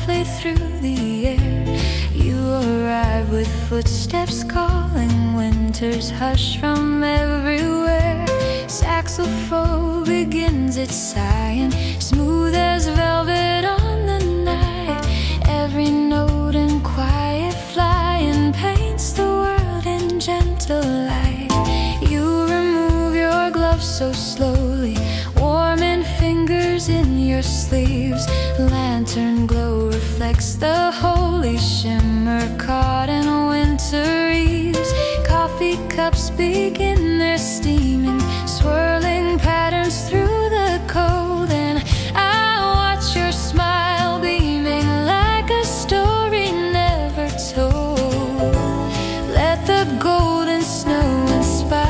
softly through the air. You arrive with footsteps calling, winter's hush from everywhere. Saxophone begins its sighing, smooth as velvet on the night. Every note in quiet flying paints the world in gentle light. You remove your gloves so slowly, warming fingers in your sleeves. Lantern glow reflects the holy shimmer caught in winter eaves. Coffee cups begin their steaming, swirling patterns through the cold. And I watch your smile beaming like a story never told. Let the golden snow inspire.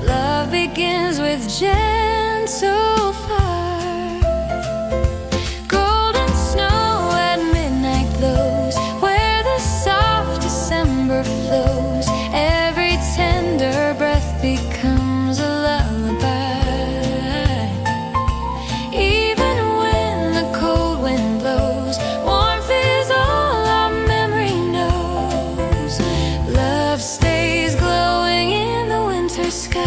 Love begins with gentle fire. Golden snow at midnight glows, where the soft December flows. Every tender breath becomes a lullaby. Even when the cold wind blows, warmth is all our memory knows. Love stays glowing in the winter sky.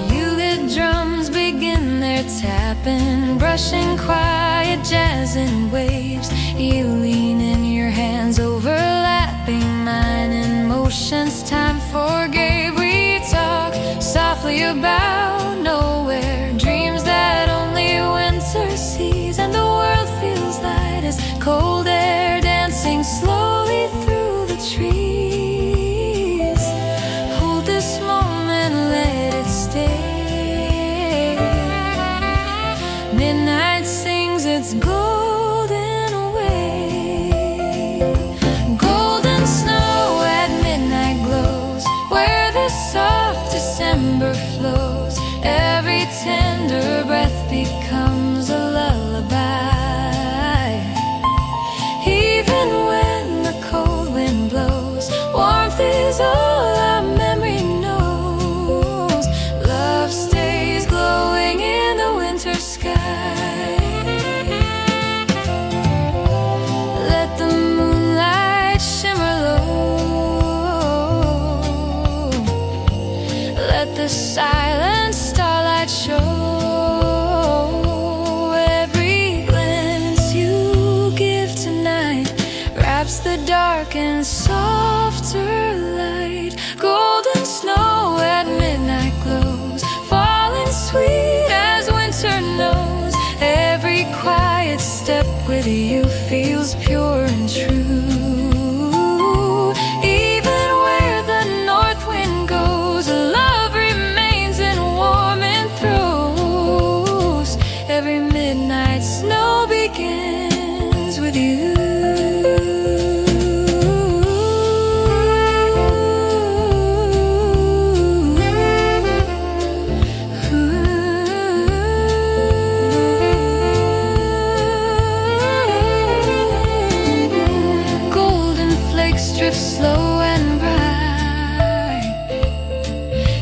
Bugle drums begin their tapping, brushing quiet jazz in waves. You lean in, your hands overlapping mine in motions time forgave. We talk softly about nowhere, dreams that only winter sees. And the world feels light as cold air dancing slowly through the trees. Hold this moment, let it stay. Midnight sings its golden way. Golden snow at midnight glows, where the soft December flows. Every tender breath becomes a lullaby. Even when the cold wind blows, warmth is all our memory knows. Love stays glowing in the winter sky. Let the moonlight shimmer low. Let the silent starlight show. Every glance you give tonight wraps the dark in softer light. Golden snow at midnight glows, falling sweet as winter knows. Every quiet step with you feels pure and true. Even where the north wind goes, love remains in warming throes. Every midnight snow begins with you. Golden flakes drift slow and bright.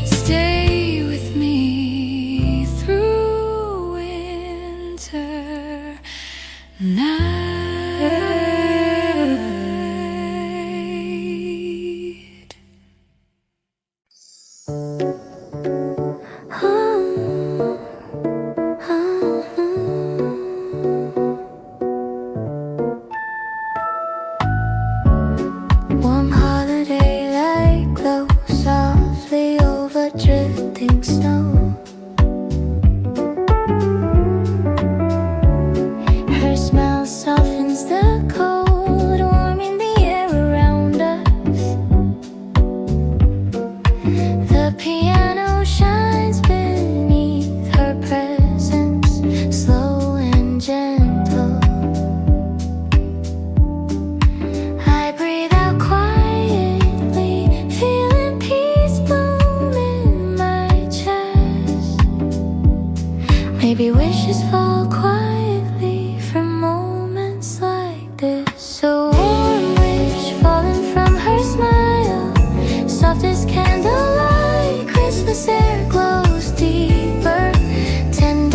Stay with me through winter night. Warm holiday light glows softly over drifting snow. Her smile softens the cold, warming the air around us. The piano shines beneath her presence, slow and gentle. I breathe out quietly, feeling peace bloom in my chest. Maybe wishes fall quietly from moments like this. A warm wish falling from her smile, soft as candlelight. Christmas air glows deeper, tender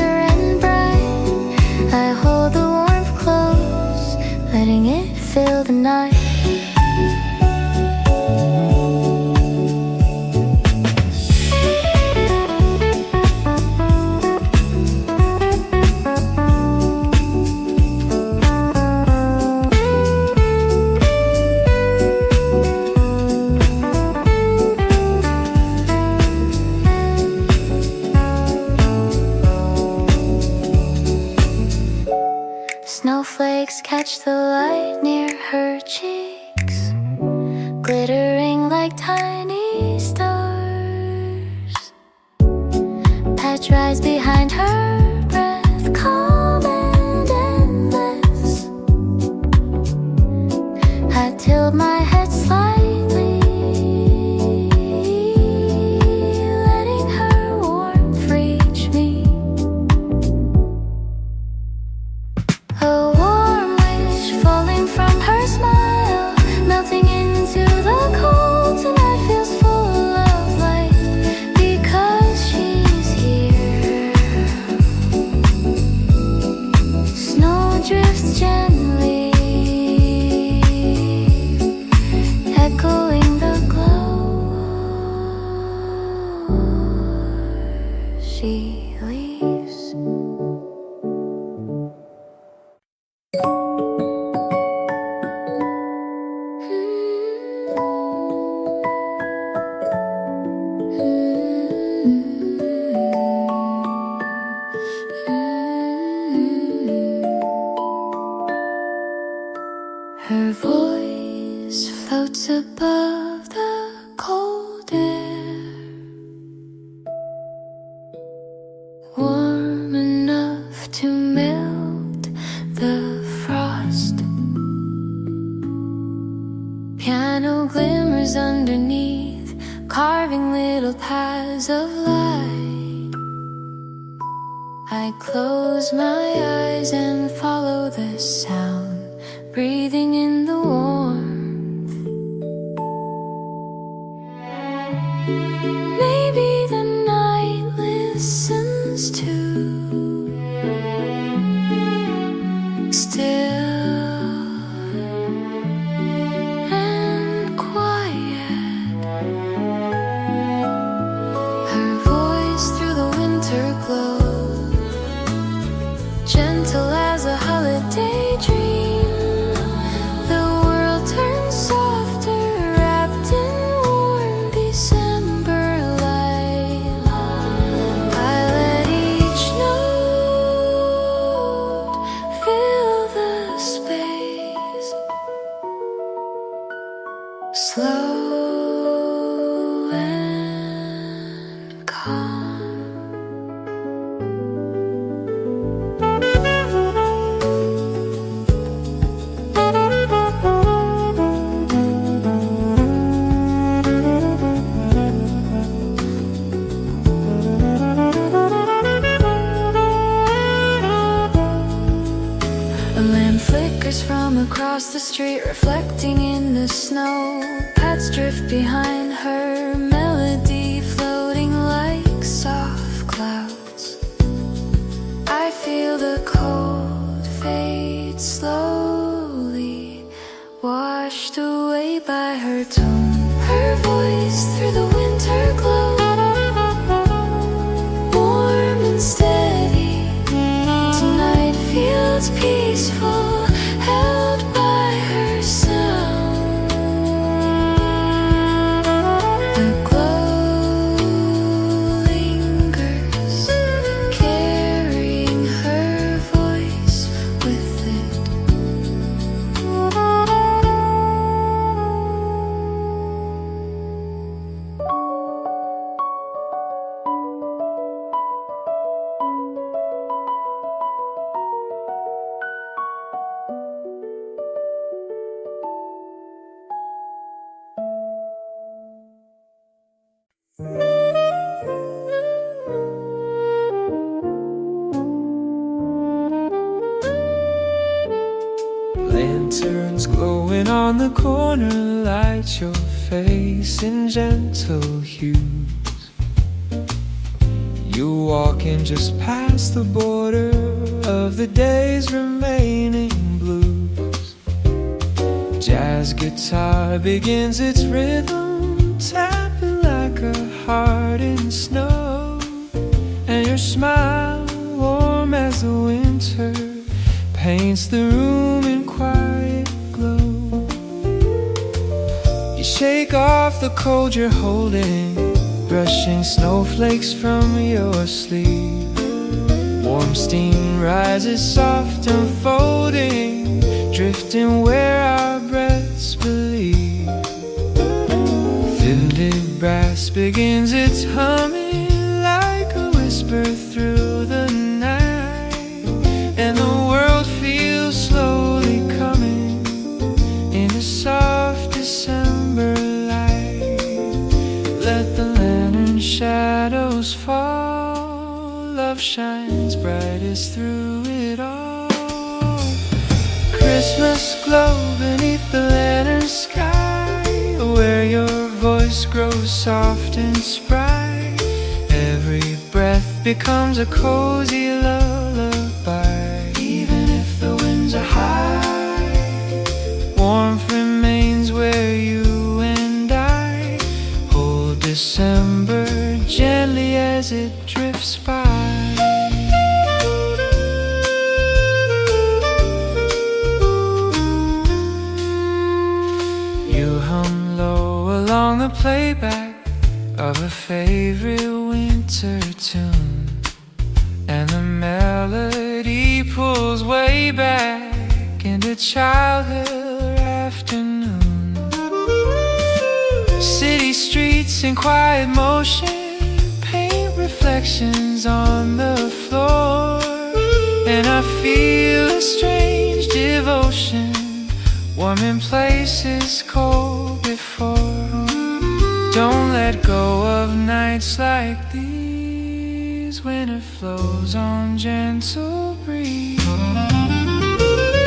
dries behind her breath, calm and endless. I tilt my head slightly, letting her warmth reach me. A warm wish falling from her smile, melting into the cold. Tonight feels full of light because she's here. Snow drifts gently, echoing the glow. She leaves. Her voice floats above the cold air, warm enough to melt the frost. Piano glimmers underneath, carving little paths of light. I close my eyes and follow the sound, breathing in the warmth. Maybe the night listens too, still and quiet. Her voice through the winter glow, gentle as a holiday dream. The world turns softer, wrapped in warm December light. I let each note fill the space, slow and calm. A lamp flickers from across the street, reflecting in the snow. Paths drift behind her, melody floating like soft clouds. I feel the cold fade slowly, washed away by her tone. Her voice through the winter glow, warm and steady. Tonight feels peaceful, held by her sound. The glow lingers, carrying her voice with it. Lanterns glowing on the corner light your face in gentle hues. You walking just past the border of the day's remaining blues. Jazz guitar begins its rhythm, tapping like a heart in snow. And your smile, warm as the winter, paints the room in quiet glow. You shake off the cold you're holding, brushing snowflakes from your sleeve. Warm steam rises soft unfolding, drifting where our breaths believe. Vivid brass begins its humming like a whisper whisper through the night, and the world feels slowly coming into soft December light. Let the lantern shadows fall, love shines brightest through it all. Christmas glow beneath the lantern sky, where your voice grows soft and spry. Every breath becomes a cozy lullaby. Even if the winds are high, warmth remains where you and I hold December gently as it drifts by. You hum low along the playback of a favorite winter tune, and the melody pulls way back into childhood afternoon. City streets in quiet motion paint reflections on the floor, and I feel a strange devotion, warm in places cold before. Don't let go of nights like these, winter flows on gentle breeze.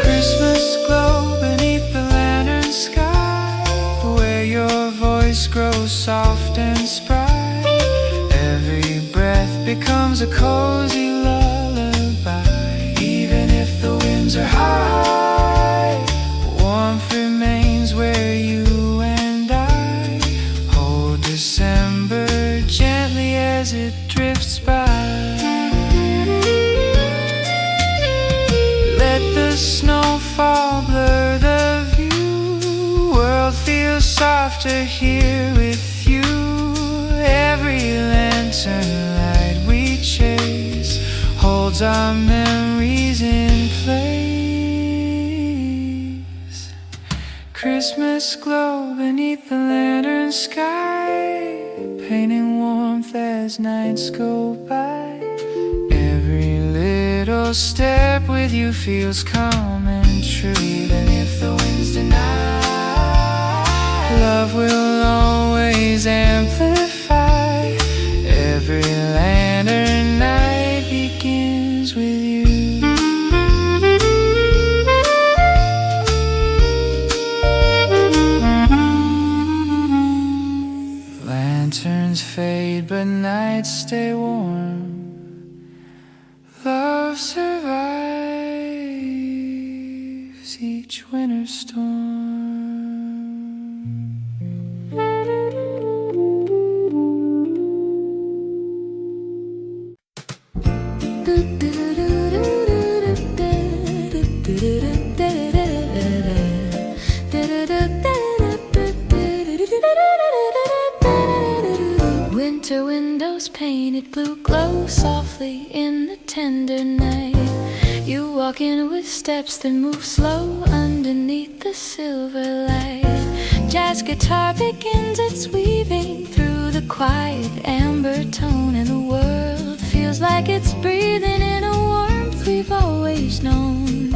Christmas glow beneath the lantern sky, where your voice grows soft and spry. Every breath becomes a cozy lullaby. Even if the winds are high, warmth remains where you and I hold December gently as it drifts by. Let the snowfall blur the view, world feels softer here with you. Every lantern light we chase holds our memories in place. Christmas glow beneath the lantern sky, painting warmth as nights go by. Every little step with you feels calm and true. Even if the winds deny, love will always amplify. Every lantern night begins with you. Lanterns fade but nights stay warm. Love survives each winter storm. Winter windows painted blue glow softly in the tender night. You walk in with steps that move slow underneath the silver light. Jazz guitar begins its weaving through the quiet amber tone, and the world feels like it's breathing in a warmth we've always known.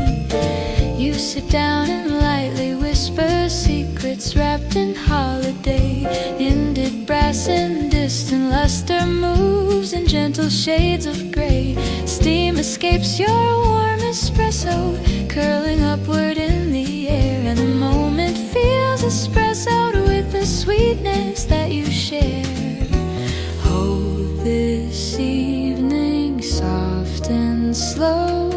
You sit down and lightly whisper secrets wrapped in holiday. Ended brass and distant luster moves in gentle shades of gray. Steam escapes your warm espresso, curling upward in the air, and the moment feels espressoed with the sweetness that you share. Hold this evening soft and slow.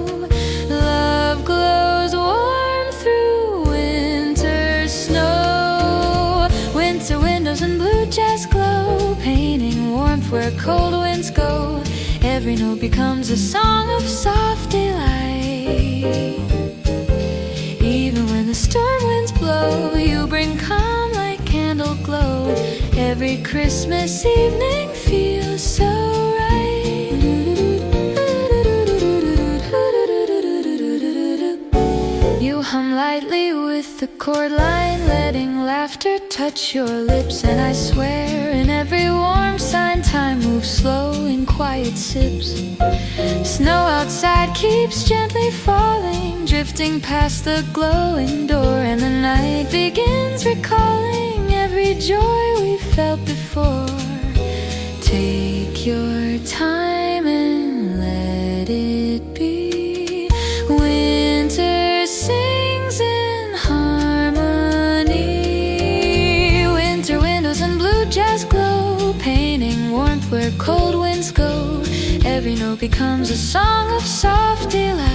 Love glows warm through winter snow. Winter windows and blue jazz glow, painting warmth where cold winds go. Every note becomes a song of soft delight. Even when the storm winds blow, you bring calm like candle glow. Every Christmas evening feels so right. You hum lightly with the chord line, letting laughter touch your lips, and I swear in every warm sign time moves slow in quiet it sips. Snow outside keeps gently falling, drifting past the glowing door, and the night begins recalling every joy we felt before. Take your time and let it be. Winter sings in harmony. Winter windows and blue jazz glow, painting warmth where cold winds go. Every note becomes a song of soft delight.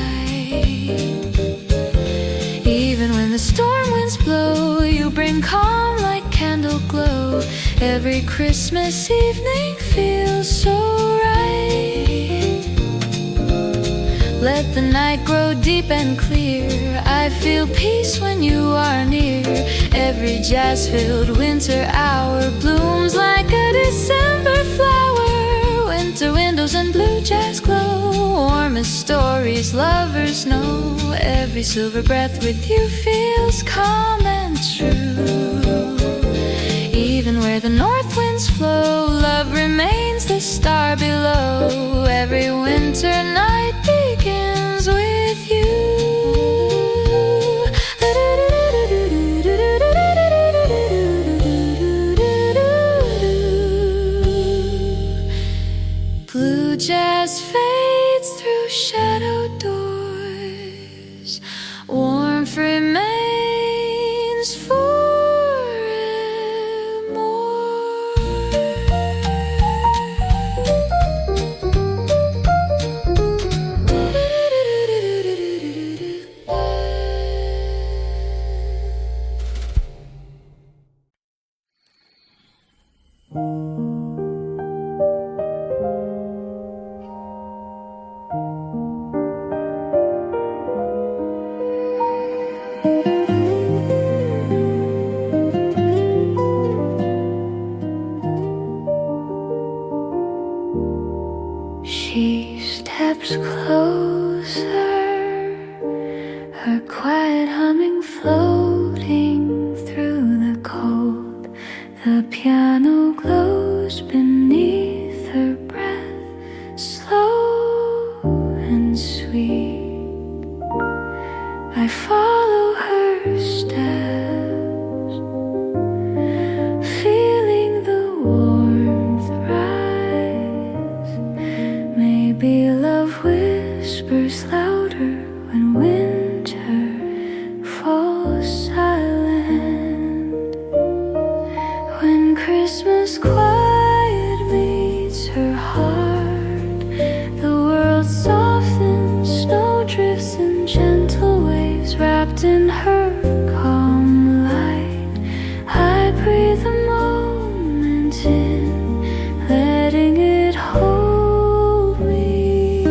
Even when the storm winds blow, you bring calm like candle glow. Every Christmas evening feels so right. Let the night grow deep and clear. I feel peace when you are near. Every jazz-filled winter hour blooms like a December flower. Winter windows and blue jazz glow, warm as stories lovers know. Every silver breath with you feels calm and true. Even where the north winds flow, love remains the star below. Every winter night begins with you. Blue jazz fades through shadowed doors. Warmth remains She steps closer, her quiet humming floating through the cold. The piano glows beneath her breath, slow and sweet. I follow her steps, feeling the warmth rise. Maybe love whispers louder when winter falls silent. When Christmas quiet meets her heart, the world softens, snow drifts in gentle waves wrapped in her calm light. I breathe the moment in, letting it hold me.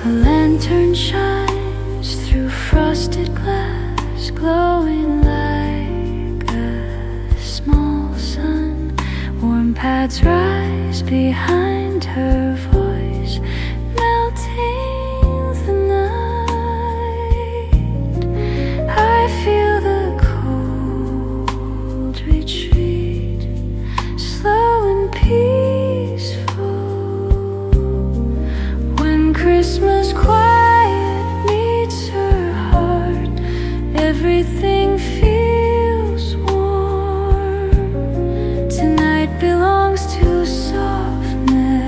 A lantern shines through frosted glass, glowing like a small sun. Warm paths rise behind her voice, melting the night. I feel the cold retreat, slow and peaceful. When Christmas quiet meets her heart, everything feels warm. Tonight belongs to softness.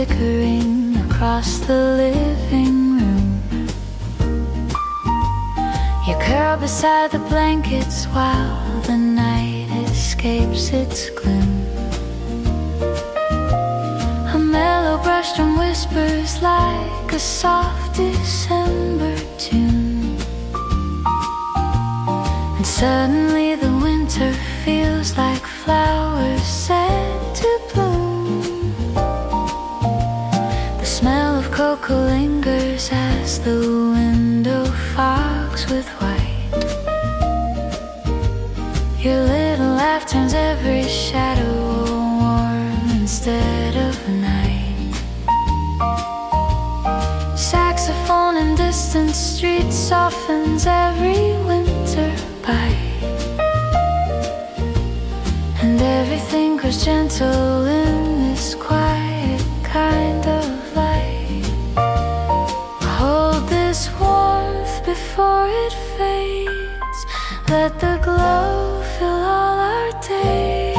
flickering across the living room. You curl beside the blankets while the night escapes its gloom. A mellow brush drum whispers like a soft December tune. And suddenly the winter feels like flowers set to bloom. The smell of cocoa lingers as the window fogs with white. Your little laugh turns every shadow warm instead of night. Saxophone in distant streets softens every winter bite. And everything grows gentle in this quiet kind of light. Hold this warmth before it fades. Let the glow fill all our days.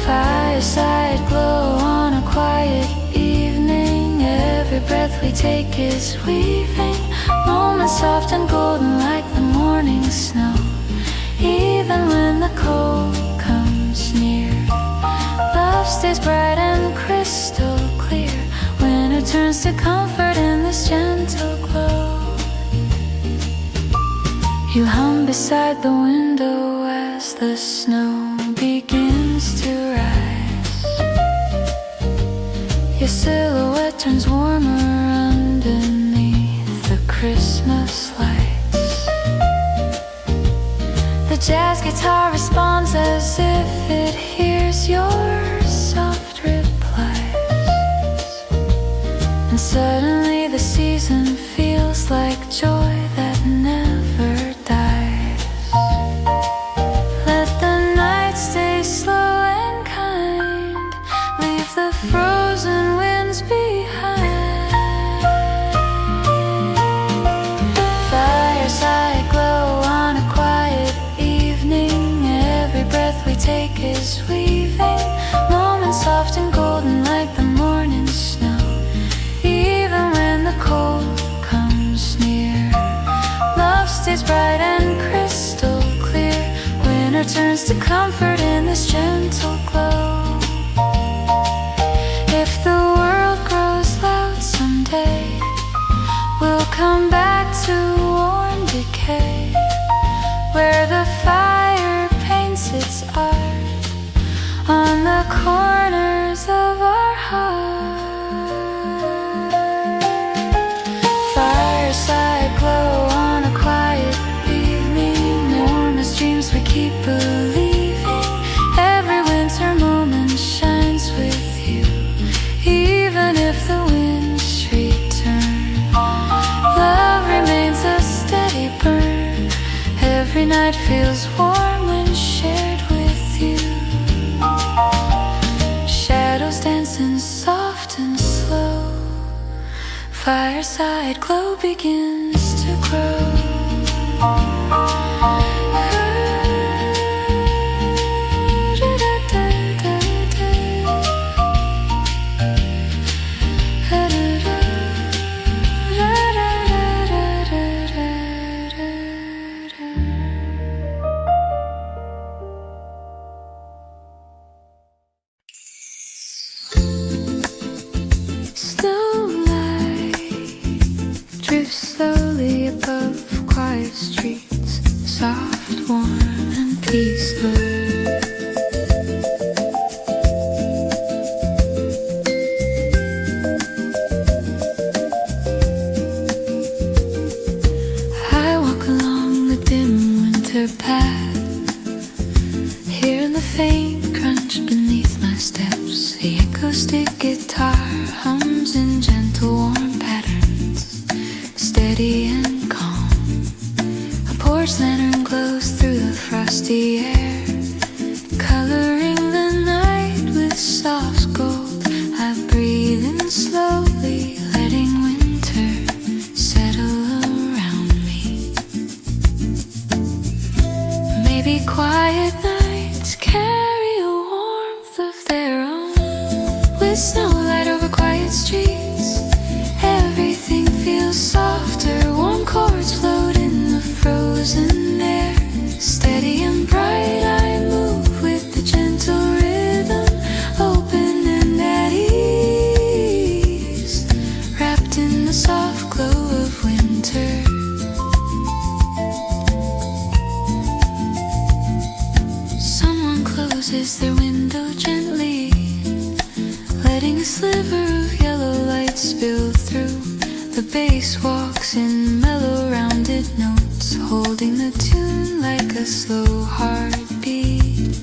Fireside glow on a quiet evening. Every breath we take is weaving moments soft and golden like the morning snow. Even when the cold comes near, love stays bright and crystal clear. Winter turns to comfort in this gentle glow. You hum beside the window as the snow begins to rise. Your silhouette turns warmer underneath the Christmas lights. The jazz guitar responds as if it hears your soft replies. And suddenly the season feels like joy that never dies. Let the night stay slow and kind. Leave the frozen winds behind. Fireside glow on a quiet evening. Every breath we take is weaving moments soft and golden like the morning snow. Even when the cold comes near, love stays bright and crystal clear. Winter turns to comfort in this gentle glow. If the world grows loud someday, we'll come back to warm decay, where the fire paints its art on the corners of our heart. Fireside glow on a quiet evening. Warm as dreams we keep believing. Every winter moment shines with you. Even if the winds return, love remains a steady burn. Every night feels warm when shared with you. Shadows dancing soft and slow. Fireside glow begins to grow. Snowlight drifts slowly above quiet streets, soft, warm, and peaceful. I walk along the dim winter path, hearing the faint crunch beneath my steps. The acoustic guitar hums in gentle warm patterns, steady and calm. A porch lantern glows through the frosty air, coloring the night with soft gold. I breathe in slowly, letting winter settle around me. Maybe quiet nights carry a warmth of their own. spacewalks in mellow rounded notes, holding the tune like a slow heartbeat.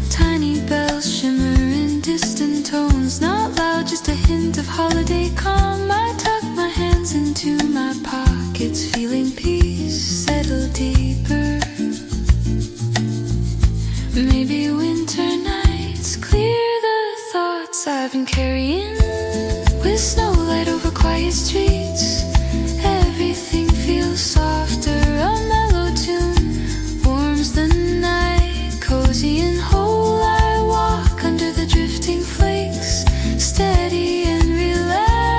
Tiny bells shimmer in distant tones, not loud, just a hint of holiday calm. I tuck my hands into my pockets, feeling peace settle deeper. Maybe winter nights clear the thoughts I've been carrying. With snowlight over quiet streets, everything feels softer. A mellow tune warms the night, cozy and whole. I walk under the drifting flakes, steady and relaxed.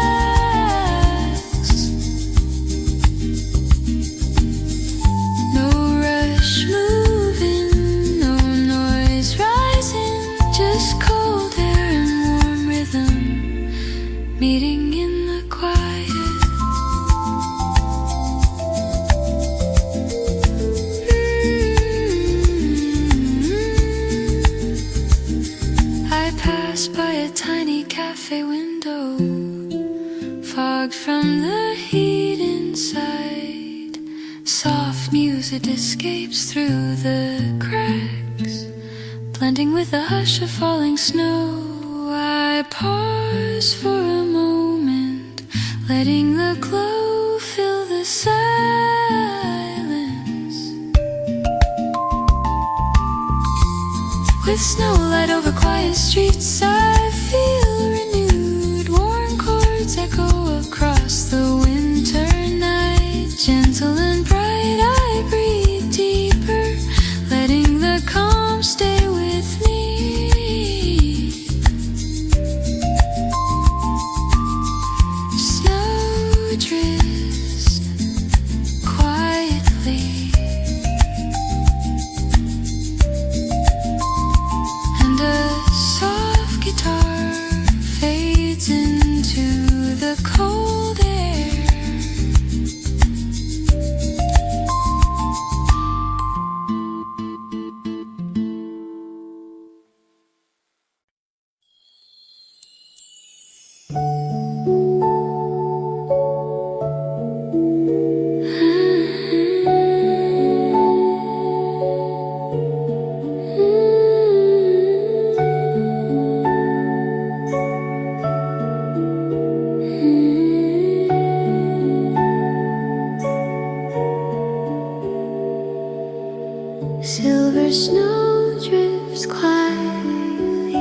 No rush moving, no noise rising, just cold air and warm rhythm meeting in the quiet. I pass by a tiny cafe window, fogged from the heat inside. Soft music escapes through the cracks, blending with the hush of falling snow. I pause for a moment, letting the glow fill the silence. With snowlight over quiet streets, I feel renewed. Worn chords echo across the winter night. Gentle and bright, I breathe deeper, letting the calm stay with me. Snow drifts quietly, and a soft guitar fades into the cold air. Silver snow drifts quietly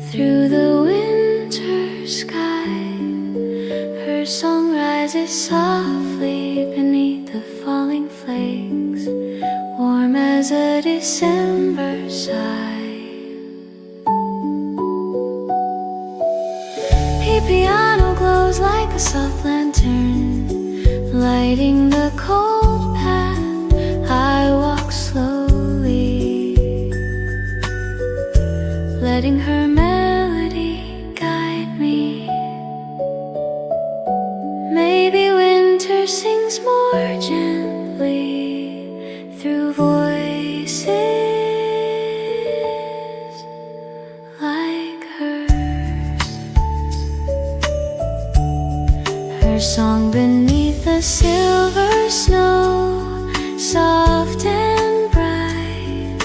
through the winter sky. Her song rises softly beneath the falling flakes, warm as a December sigh. A piano glows like a soft lantern, lighting the cold path. I walk slowly, letting her melody guide me. Maybe winter sings more gently through voices like hers. Her song beneath the silver snow, soft and bright.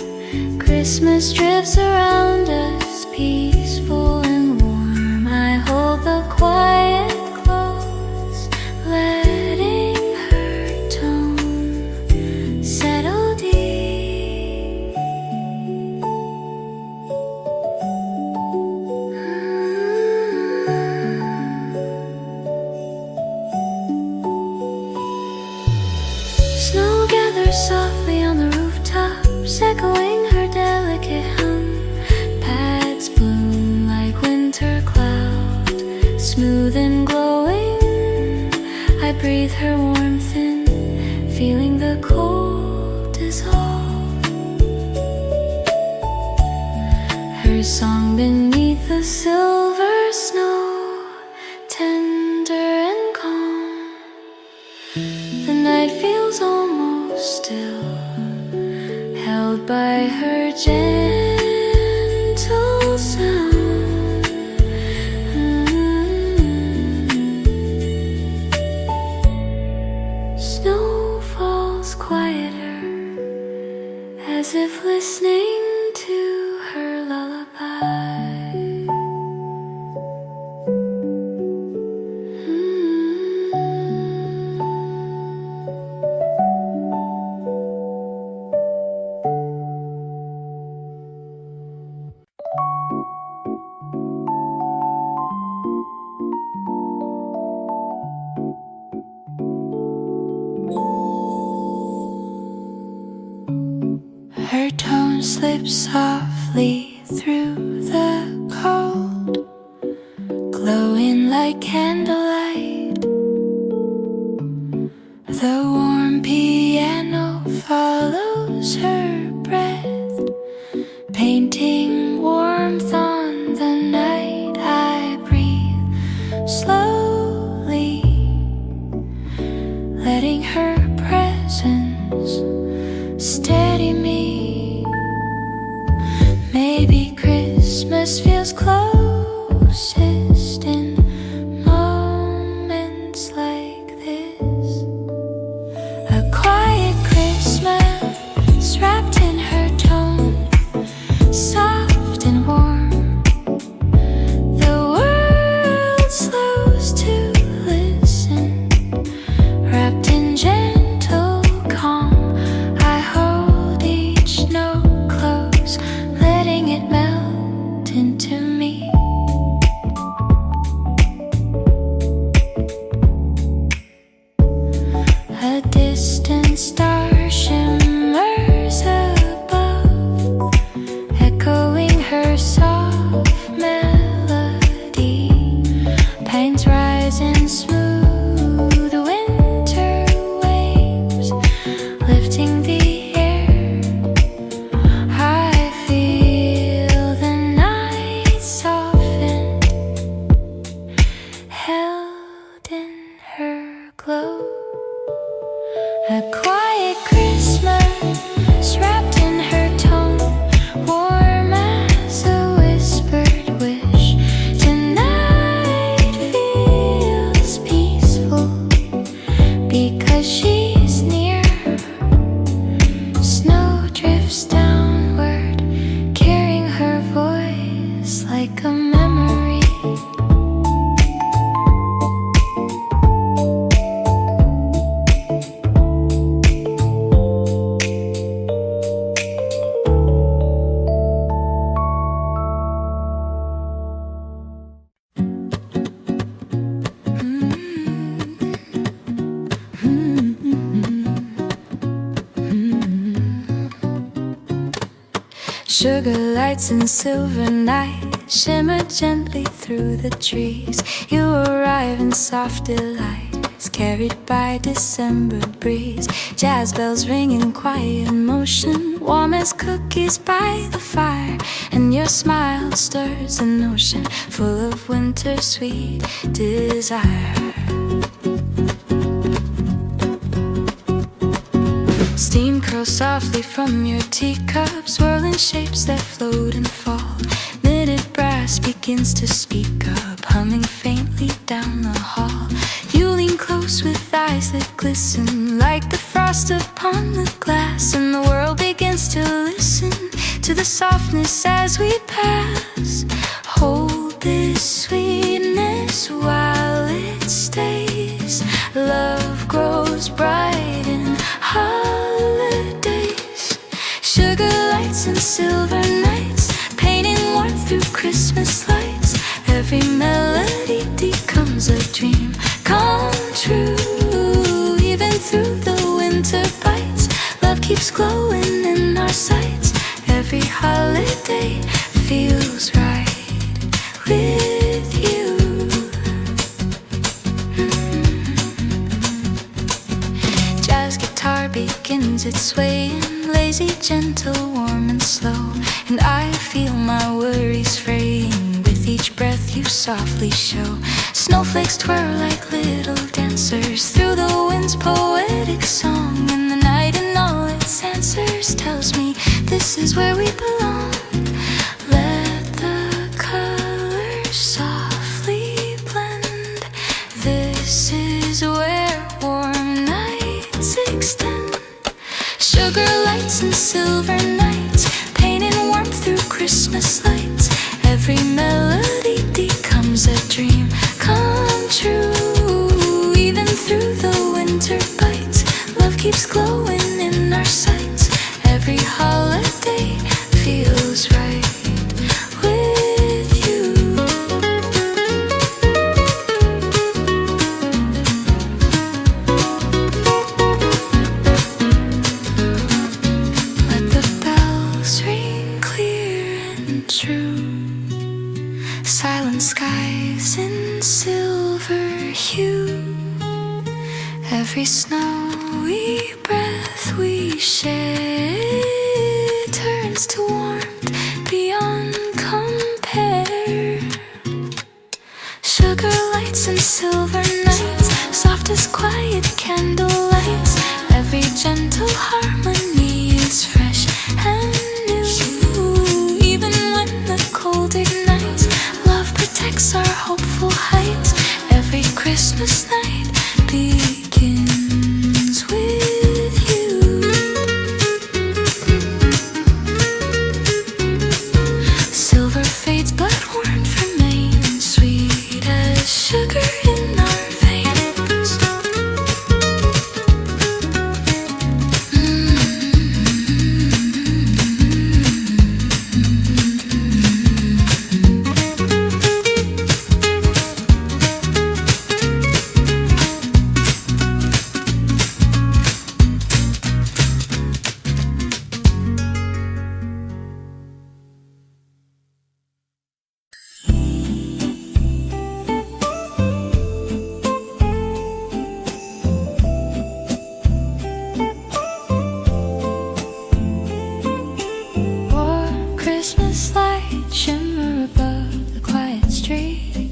Christmas drifts around us, peaceful and warm. I hold the quiet close, letting her tone settle deep. Snow gathers softly on the rooftops, echoing her delicate hum. Pads bloom like winter cloud, smooth and glowing. I breathe her warmth in, feeling the cold dissolve. Her song beneath the silver snow, tender and calm. The night feels almost still, held by her gentle sound. listening to her lullaby. Her tone slips softly through the cold, glowing like candlelight. The warm piano follows her breath, painting warmth on the night. I breathe slowly, letting her presence steady me. Maybe Christmas feels closest in moments like this. A quiet Christmas wrapped in her tone, soft and warm. The world slows to listen, wrapped in gentle calm. I hold each note close, letting it melt into me. A distant star shimmers above, echoing her soft melody. Pines rise in smooth winter waves, lifting the air. I feel the night soften, held in her glow. A quiet Christmas wrapped in her tone, warm as a whispered wish. Tonight feels peaceful because she's near. Snow drifts downward, carrying her voice like a memory. Sugar lights and silver night shimmer gently through the trees. You arrive in soft delights, carried by December breeze. Jazz bells ring in quiet motion, warm as cookies by the fire. And your smile stirs an ocean full of winter sweet desire. Steam curls softly from your teacup, swirling shapes that float and fall. Knitted brass begins to speak up, humming faintly down the hall. You lean close with eyes that glisten like the frost upon the glass, and the world begins to listen to the softness as we pass. Hold this sweetness while it stays. Love grows bright in holidays. Sugar lights and silver nights, painting warmth through Christmas lights. Every melody becomes a dream come true. Even through the winter bites, love keeps glowing in our sights. Every holiday feels right with you. Jazz guitar begins its swaying, lazy, gentle, warm and slow. And I feel my worries fraying with each breath you softly show. Snowflakes twirl like little dancers through the wind's poetic song. And the night and all its answers tells me this is where we belong. Let the colors softly blend. This is where warm nights extend. Sugar lights and silver nights, Christmas lights. Every melody becomes a dream come true. Even through the winter bites, love keeps glowing in our sights. Every holiday feels right with you. Let the bells ring clear and true. Silent skies in silver hue. Every snowy breath we shed turns to warmth beyond compare. Sugar lights and silver nights, soft as quiet candlelights. Every gentle harmony is fresh and new. Even when the cold ignites, love protects our hopeful heights. Every Christmas night begins with you. Silver fades but warmth remains, sweet as sugar in our veins. Warm Christmas light shimmer above the quiet street,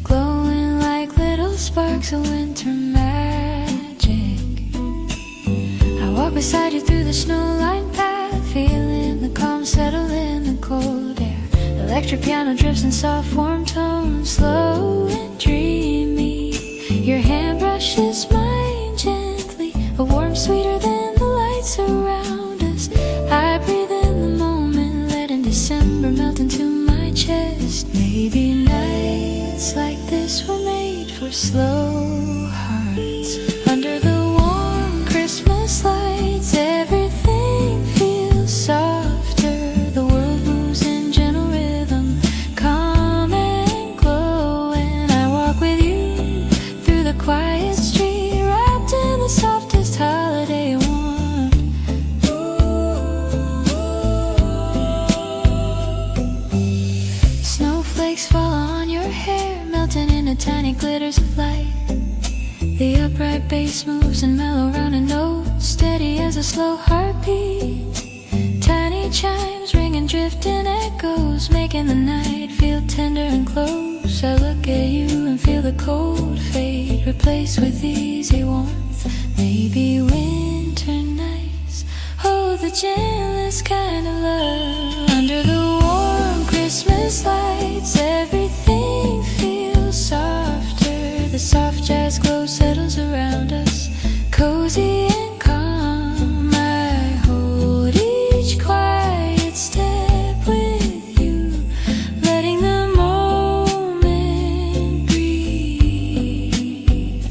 glowing like little sparks of winter magic. I walk beside you through the snowlight path, feeling the calm settle in the cold air. Electric piano drifts in soft warm tones, slow and dreamy. Your hand brushes mine gently, a warmth sweeter than the lights around us. I breathe in the moment, letting December melt into my chest. Maybe nights like this were made for slow hearts. Under the warm Christmas lights, everything feels softer. The world moves in gentle rhythm, calm and glowing. I walk with you through the quiet street, wrapped in the softest holiday warmth. Snowflakes fall on your hair, melting into tiny glitters of light. The upright bass moves and mellow round a note, steady as a slow heartbeat. Tiny chimes ring and drift in echoes, making the night feel tender and close. I look at you and feel the cold fade, replaced with easy warmth. Maybe winter nights hold the gentlest kind of love. Under the warm Christmas lights, everything feels softer. The soft jazz glow settles around us, cozy and calm. I hold each quiet step with you, letting the moment breathe.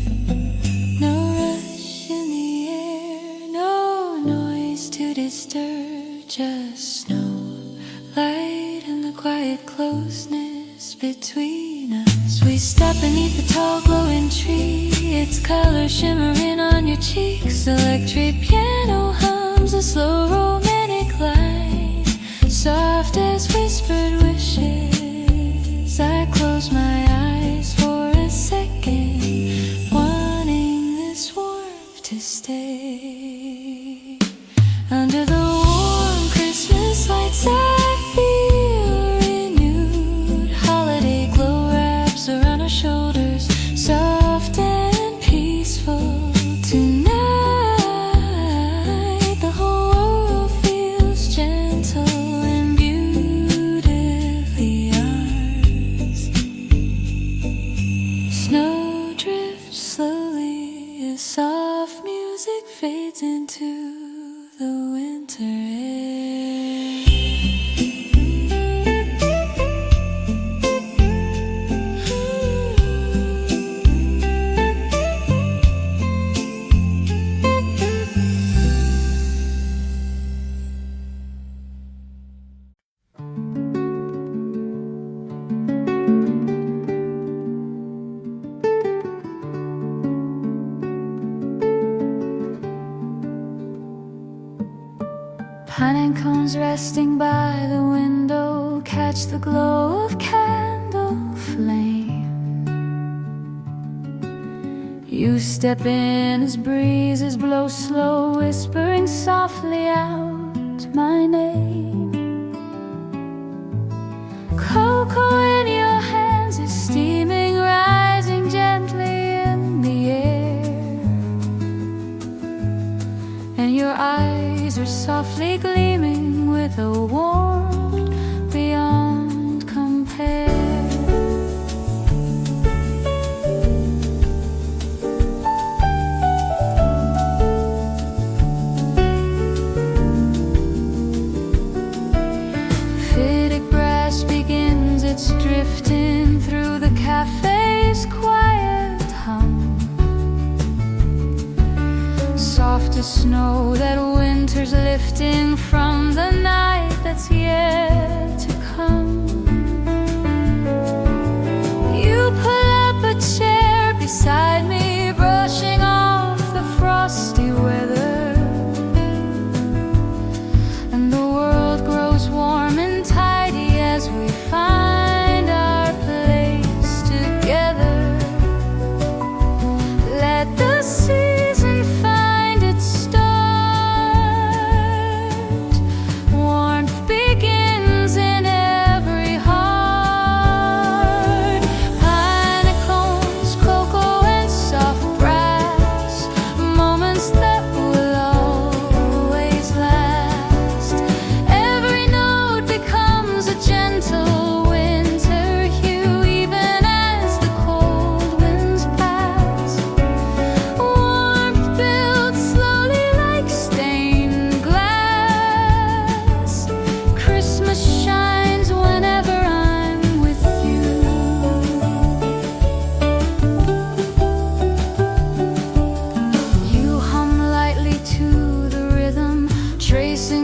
No rush in the air, no noise to disturb, just snow, light and the quiet closeness between us. We stop beneath the tall glowing tree, its color shimmering on your cheeks. Electric piano hums a slow romantic line, soft as whispered wishes. I close my eyes for a second, wanting this warmth to stay. Under the warm Christmas lights, I feel renewed. Holiday glow wraps around our shoulders, soft and peaceful. Tonight, the whole world feels gentle and beautifully ours. Snow drifts slowly as soft music fades into the winter air. Pinecones resting by the window catch the glow of candle flame. You step in as breezes blow slow, whispering softly out my name. Cocoa in your hands is steaming, rising gently in the air, and your eyes are softly gleaming with a warmth beyond compare. It's drifting through the cafe's quiet hum, soft as snow that winter's lifting from the night that's yet to come. You pull up a chair beside me, brushing off the frosty weather, and the world grows warm and tidy as we find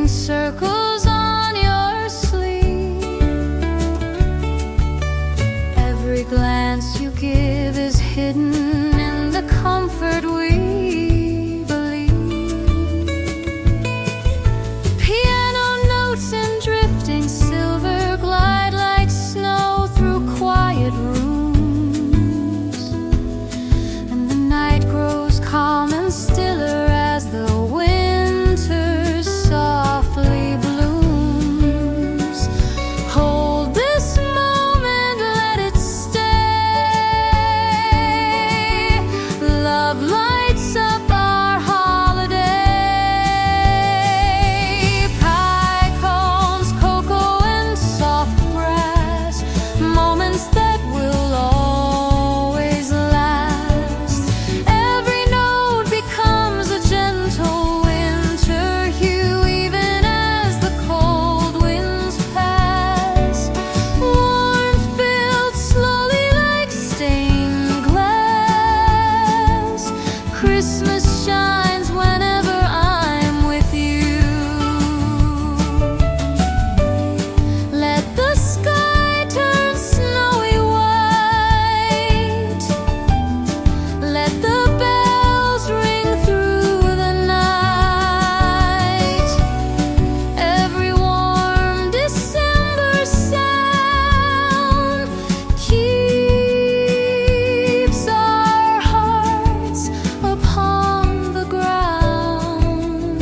circles on your sleeve. Every glance you give is hidden in the comfort we believe. Piano notes and drifting silver glide like snow through quiet rooms, and the night grows calm and stiller as the winter softly blooms. Hold this moment, let it stay. Love lights up our holiday. Pie cones, cocoa and soft grass, moments that will always last. Every note becomes a gentle winter hue, even as the cold winds pass. Warmth builds slowly like stained glass. Christmas shines whenever I'm with you. Let the sky turn snowy white. Let the bells ring through the night. Every warm December sound keeps our hearts upon the ground.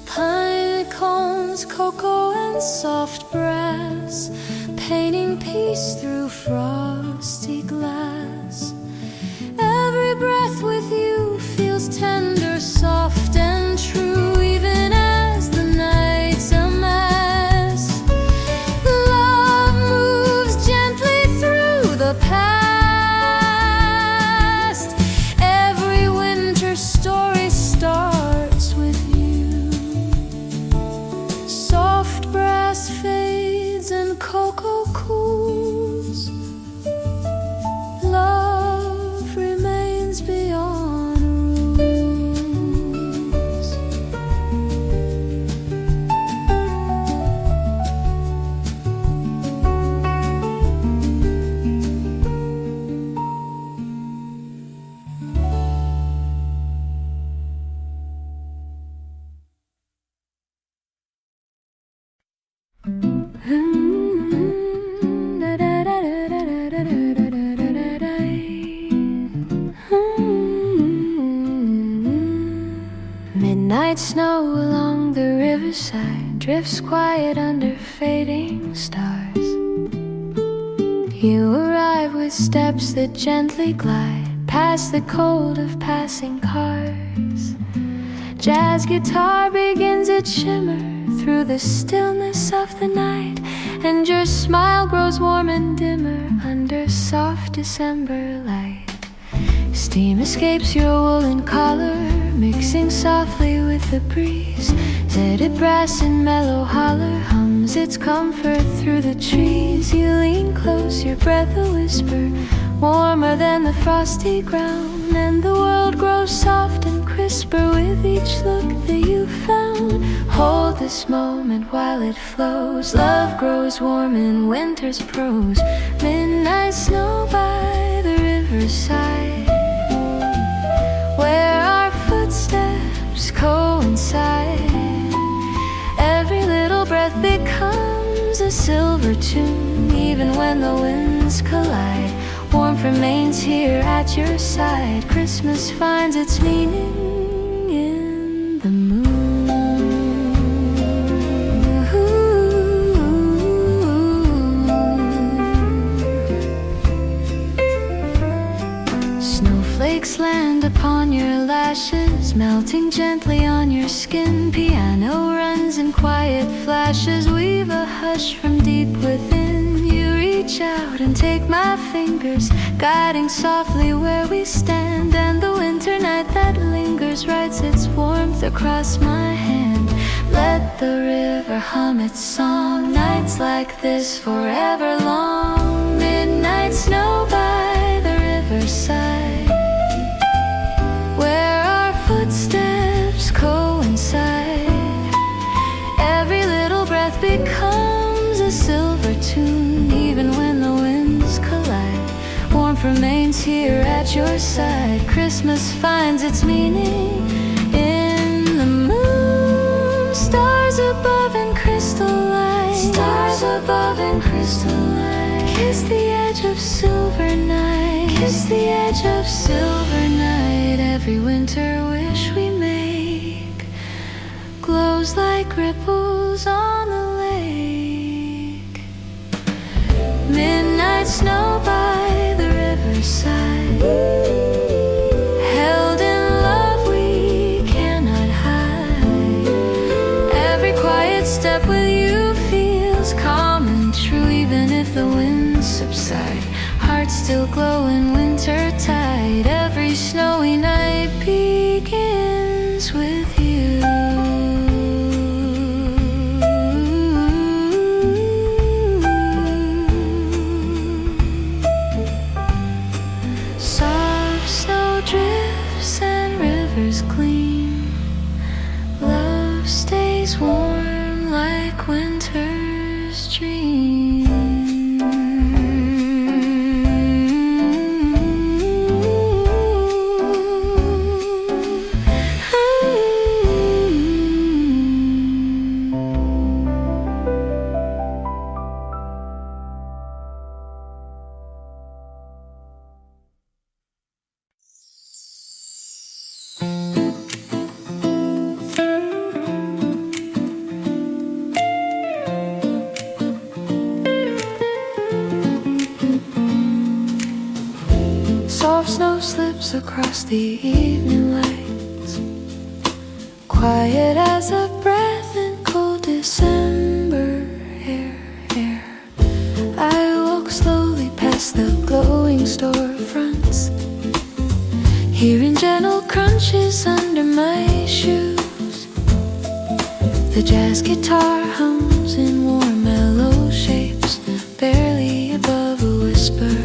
Pinecones, cocoa and soft brass, painting peace through frosty glass. Every breath with you feels tender, soft and true, even as the night's a mess. Love moves gently through the past. Every winter story starts with you. Soft brass fades and cocoa cools. Midnight snow along the riverside drifts quiet under fading stars. You arrive with steps that gently glide past the cold of passing cars. Jazz guitar begins its shimmer through the stillness of the night, and your smile grows warm and dimmer under soft December light. Steam escapes your woolen collar, mixing softly with the breeze. Zedded brass in mellow holler hums its comfort through the trees. You lean close, your breath a whisper, warmer than the frosty ground, and the world grows soft and crisper with each look that you found. Hold this moment while it flows. Love grows warm in winter's prose. Midnight snow by the riverside, where our footsteps coincide. Every little breath becomes a silver tune, even when the winds collide. Warmth remains here at your side. Christmas finds its meaning in the moon. Snowflakes land upon your lashes, melting gently on your skin. Piano runs in quiet flashes, weave a hush from deep within. You reach out and take my fingers, guiding softly where we stand, and the winter night that lingers writes its warmth across my hand. Let the river hum its song, nights like this forever long. Midnight snow by the riverside, where our footsteps coincide. Every little breath becomes a silver tune, even when the winds collide. Warmth remains here at your side. Christmas finds its meaning in the moon. Stars above in crystal light, stars above in crystal light. Kiss the edge of silver night, kiss the edge of silver night. Every winter wish we make glows like ripples on the lake. Midnight snow by the riverside, held in love we cannot hide. Every quiet step with you feels calm and true, even if the winds subside. Hearts still glow in winter tide. Every snowy night begins with you. Soft snow drifts and rivers clean. Love stays warm like winter's dream. Soft snow slips across the evening lights, quiet as a breath in cold December air. I walk slowly past the glowing storefronts, hearing gentle crunches under my shoes. The jazz guitar hums in warm mellow shapes, barely above a whisper.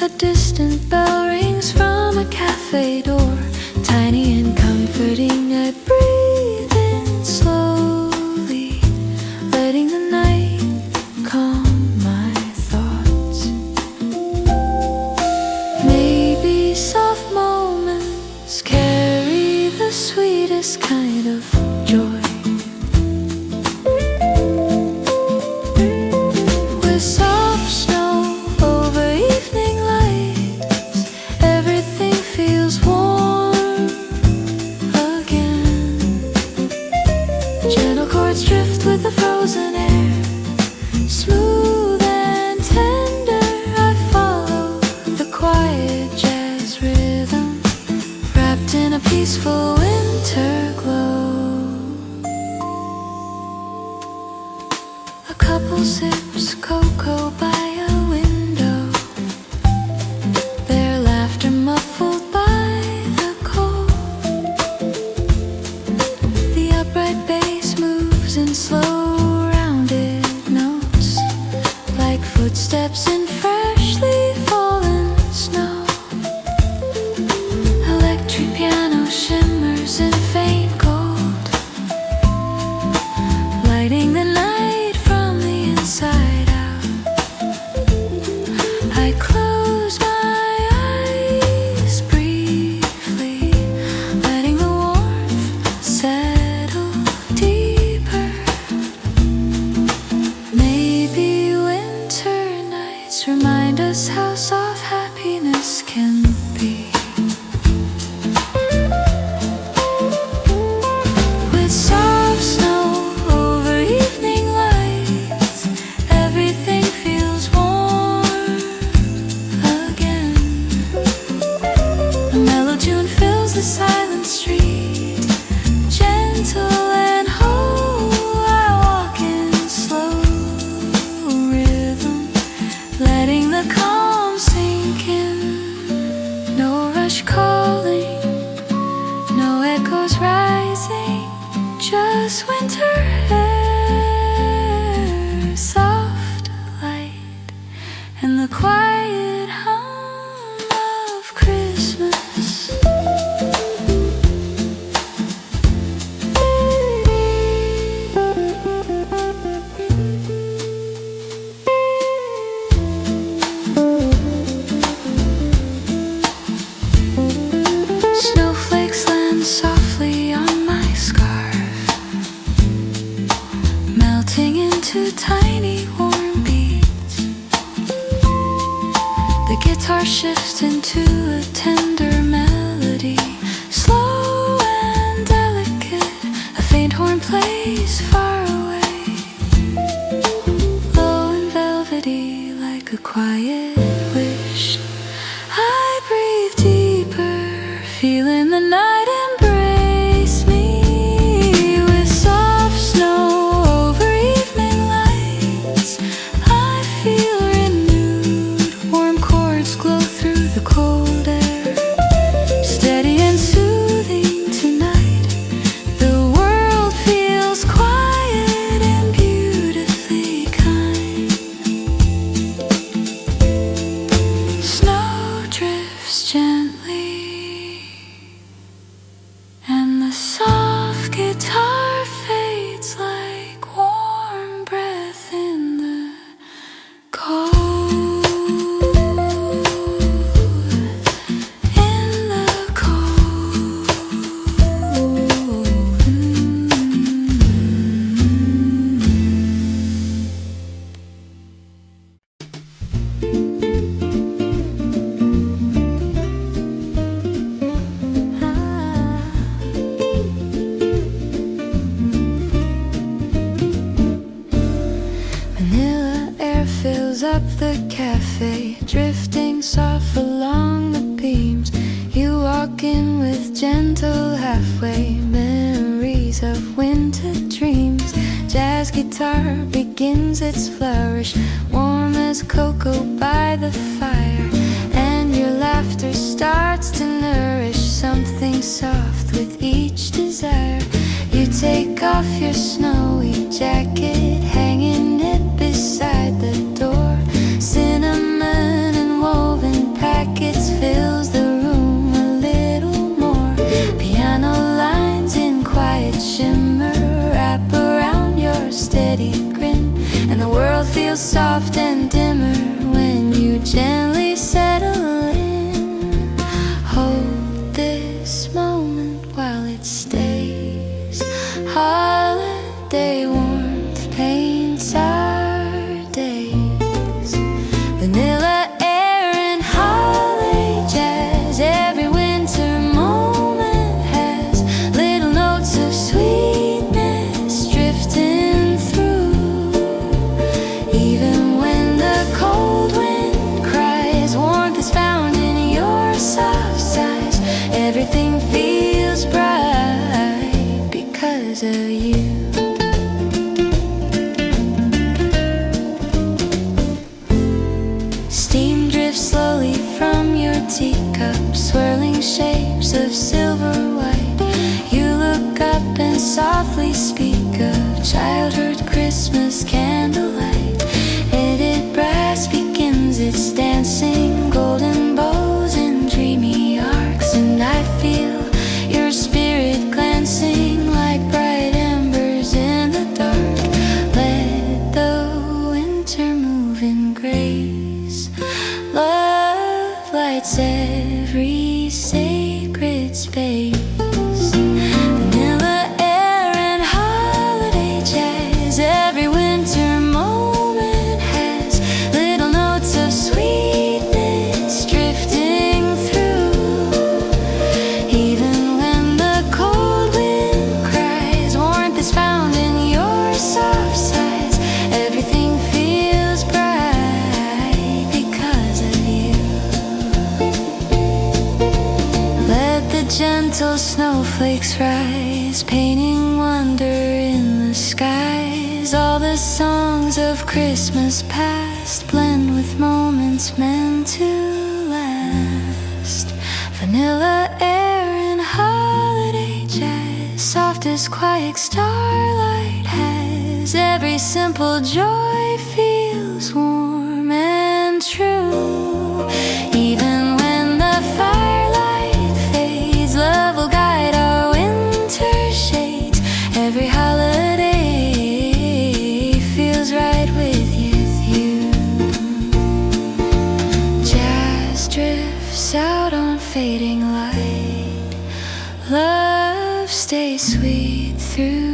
A distant bell rings from a cafe door, tiny and comforting. I breathe in slowly, letting the night calm my thoughts. Maybe soft moments carry the sweetest kind of joy. With soft snow over evening lights, everything feels warm again. beautiful winter glow. A couple sips cocoa by a window, their laughter muffled by the cold. The upright bass moves in slow rounded notes, like footsteps in freshly fallen snow. Electric piano shimmers in faint gold, lighting the night from the inside out. I close my eyes briefly, letting the warmth settle deeper. Maybe winter nights remind us how soft happiness can be. With soft snow over evening lights, everything feels warm again. A mellow tune fills the silent street, gentle and whole. I walk in slow rhythm, letting the calm sink in. No rush calling, no echoes rising, just winter air, soft light, and the quiet hum of Christmas. Snowflakes land softly on my scarf, melting into tiny warm beads. The guitar shifts into a tender melody, slow and delicate. A faint horn plays far away, low and velvety like a quiet wish. I breathe deeper, feeling the night embrace me. With soft snow over evening lights, I feel renewed. Warm chords glow through the cold air, steady and soothing tonight. The world feels quiet and beautifully kind. Snow drifts gently, and the soft guitar fades like warm breath in the cold. In the cold. Vanilla air fills up the cafe, drifting soft along the beams. You walk in with gentle halfway memories of winter dreams. Jazz guitar begins its flourish, warm as cocoa by the fire. And your laughter starts to nourish something soft with each desire. You take off your snowy jacket, hanging it beside the door. Cinnamon and woven packets fills the room a little more. Piano lines in quiet shimmer wrap around your steady grin, and the world feels soft and dimmer when you gently settle in. Hold this moment while it stays. Holiday warmth paints our days. Vanilla air and holiday jazz. Every winter moment has little notes of sweetness drifting through. Even when the cold wind cries, warmth is found in your soft sighs. Everything feels bright. because of you. Steam drifts slowly from your teacup, swirling shapes of silver white. You look up and softly speak of childhood Christmas candlelight. Knitted brass begins its dancing, golden bows and dreamy arcs, and I feel your spirit glancing like bright embers in the dark. Let the winter move in grace. Love lights every sacred space. Vanilla air and holiday jazz. Every winter moment has little notes of sweetness drifting through. Even when the cold wind cries, warmth is found in your soft sighs. Everything feels bright because of you. Let the gentle snowflakes rise, painting wonder in the skies. All the songs of Christmas past blend with moments meant to last. Vanilla air and holiday jazz, soft as quiet starlight has. Every simple joy feels warm and true. Even when the firelight fades, love will guide our winter shades. Every holiday feels right with you. Jazz drifts out on fading light. Love stays sweet through